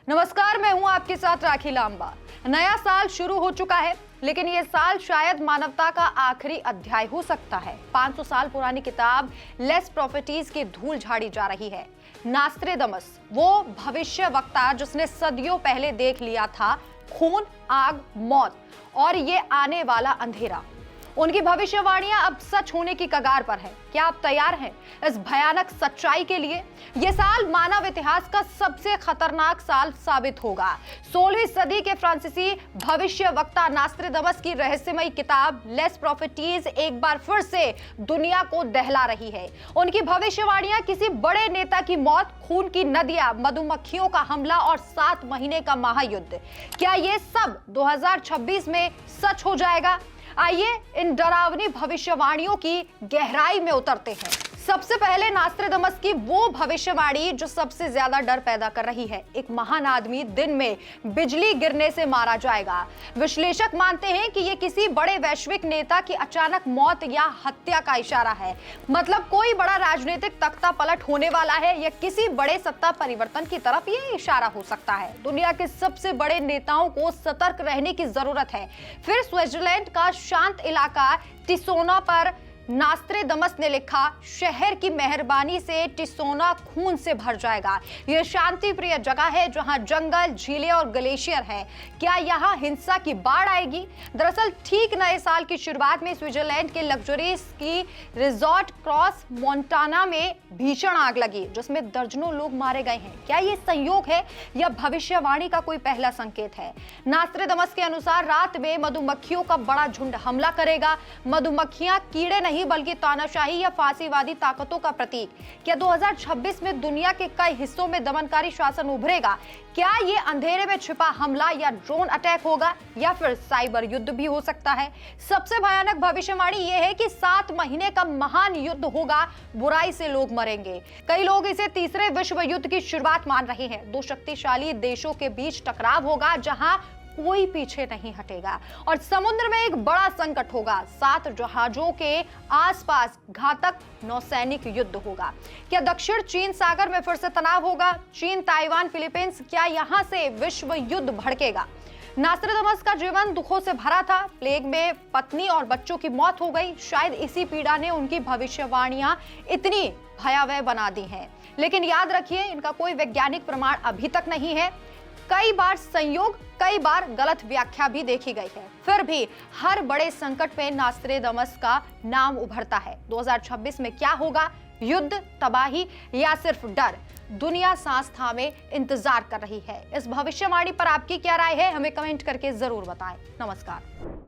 नमस्कार, मैं हूं आपके साथ राखी लांबा। नया साल शुरू हो चुका है, लेकिन ये साल शायद मानवता का आखिरी अध्याय हो सकता है। 500 साल पुरानी किताब लेस प्रॉफिटीज की धूल झाड़ी जा रही है। नास्त्रेदमस, वो भविष्य वक्ता जिसने सदियों पहले देख लिया था खून, आग, मौत और ये आने वाला अंधेरा। उनकी भविष्यवाणियां अब सच होने की कगार पर है। क्या आप तैयार हैं इस भयानक सच्चाई के लिए? यह साल मानव इतिहास का सबसे खतरनाक साल साबित होगा। 16वीं सदी के फ्रांसीसी भविष्य वक्ता नास्त्रेदमस की रहस्यमयी किताब लेस प्रॉफिटीज एक बार फिर से दुनिया को दहला रही है। उनकी भविष्यवाणियां किसी बड़े नेता की मौत, खून की नदियां, मधुमक्खियों का हमला और 7 महीने का महायुद्ध, क्या ये सब 2026 में सच हो जाएगा? आइए इन डरावनी भविष्यवाणियों की गहराई में उतरते हैं। सबसे पहले नास्त्रेदमस की वो भविष्यवाणी जो सबसे ज्यादा डर पैदा कर रही है। एक महान आदमी दिन में बिजली गिरने से मारा जाएगा। विश्लेषक मानते हैं कि ये किसी बड़े वैश्विक नेता की अचानक मौत या हत्या का इशारा है। मतलब कोई बड़ा राजनीतिक तख्ता पलट होने वाला है या किसी बड़े सत्ता परिवर्तन की तरफ ये इशारा हो सकता है। दुनिया के सबसे बड़े नेताओं को सतर्क रहने की जरूरत है। फिर स्विट्जरलैंड का शांत इलाका टिसोना पर नास्त्रेदमस ने लिखा, शहर की मेहरबानी से टिसोना खून से भर जाएगा। यह शांति प्रिय जगह है जहां जंगल, झीलें और ग्लेशियर है। क्या यहां हिंसा की बाढ़ आएगी? दरअसल ठीक नए साल की शुरुआत में स्विट्जरलैंड के luxury ski resort cross Montana में भीषण आग लगी, जिसमें दर्जनों लोग मारे गए हैं। क्या ये संयोग है या भविष्यवाणी का कोई पहला संकेत है? नास्त्रेदमस के अनुसार रात में मधुमक्खियों का बड़ा झुंड हमला करेगा। मधुमक्खियां कीड़े नहीं बल्कि तानाशाही या फांसीवादी ताकतों का प्रतीक। क्या 2026 में दुनिया के कई हिस्सों में दमनकारी शासन उभरेगा? क्या ये अंधेरे में छिपा हमला या ड्रोन अटैक होगा या फिर साइबर युद्ध भी हो सकता है? सबसे भयानक भविष्यवाणी यह है कि 7 महीने का महान युद्ध होगा, बुराई से लोग मरेंगे। कई लोग इसे तीसरे विश्व युद्ध की शुरुआत मान रहे हैं। 2 शक्तिशाली देशों के बीच टकराव होगा जहां कोई पीछे नहीं हटेगा और समुद्र में एक बड़ा संकट होगा। 7 जहाजों के आसपास घातक नौसैनिक युद्ध होगा। क्या दक्षिण चीन सागर में फिर से तनाव होगा? चीन, ताइवान, फिलीपींस, क्या यहां से विश्व युद्ध भड़केगा? नास्त्रेदमस का जीवन दुखों से भरा था। प्लेग में पत्नी और बच्चों की मौत हो गई। शायद इसी पीड़ा ने उनकी भविष्यवाणियां इतनी भयावह बना दी हैं। लेकिन याद रखिए, इनका कोई वैज्ञानिक प्रमाण अभी तक नहीं है। कई बार संयोग, कई बार गलत व्याख्या भी देखी गई है। फिर भी हर बड़े संकट में नास्त्रेदमस का नाम उभरता है। 2026 में क्या होगा? युद्ध, तबाही या सिर्फ डर? दुनिया सांस थामे इंतजार कर रही है। इस भविष्यवाणी पर आपकी क्या राय है? हमें कमेंट करके जरूर बताएं। नमस्कार।